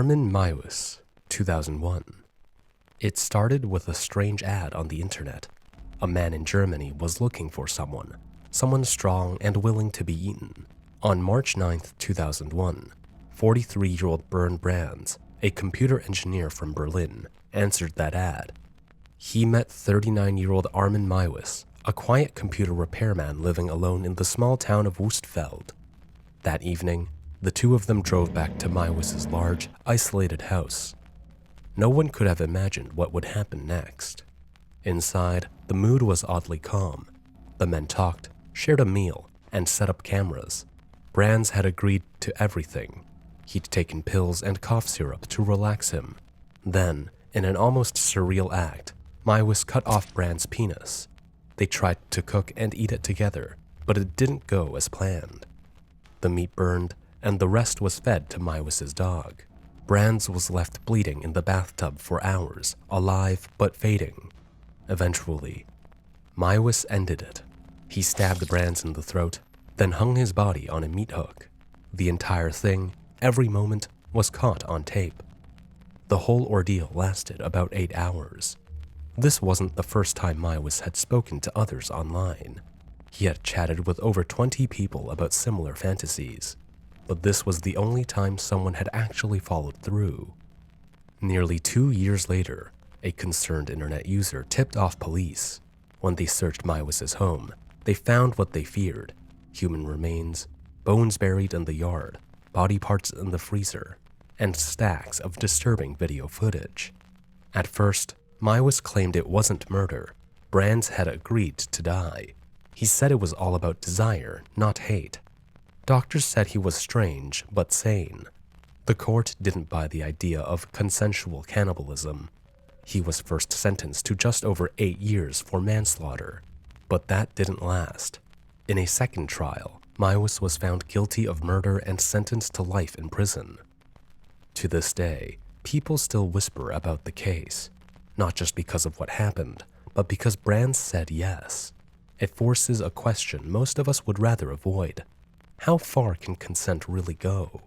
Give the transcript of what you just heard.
Armin Meiwes, 2001. It started with a strange ad on the internet. A man in Germany was looking for someone strong and willing to be eaten. On March 9, 2001, 43-year-old Bernd Brands, a computer engineer from Berlin, answered that ad. He met 39-year-old Armin Meiwes, a quiet computer repairman living alone in the small town of Wustfeld. That evening, the two of them drove back to Meiwes' large, isolated house. No one could have imagined what would happen next. Inside, the mood was oddly calm. The men talked, shared a meal, and set up cameras. Brands had agreed to everything. He'd taken pills and cough syrup to relax him. Then, in an almost surreal act, Meiwes cut off Brands' penis. They tried to cook and eat it together, but it didn't go as planned. The meat burned, and the rest was fed to Meiwes' dog. Brands was left bleeding in the bathtub for hours, alive but fading. Eventually, Meiwes ended it. He stabbed Brands in the throat, then hung his body on a meat hook. The entire thing, every moment, was caught on tape. The whole ordeal lasted about 8 hours. This wasn't the first time Meiwes had spoken to others online. He had chatted with over 20 people about similar fantasies, but this was the only time someone had actually followed through. Nearly 2 years later, a concerned internet user tipped off police. When they searched Meiwes' home, they found what they feared: human remains, bones buried in the yard, body parts in the freezer, and stacks of disturbing video footage. At first, Meiwes claimed it wasn't murder. Brands had agreed to die. He said it was all about desire, not hate. Doctors said he was strange, but sane. The court didn't buy the idea of consensual cannibalism. He was first sentenced to just over 8 years for manslaughter, but that didn't last. In a second trial, Meiwes was found guilty of murder and sentenced to life in prison. To this day, people still whisper about the case, not just because of what happened, but because Brands said yes. It forces a question most of us would rather avoid. How far can consent really go?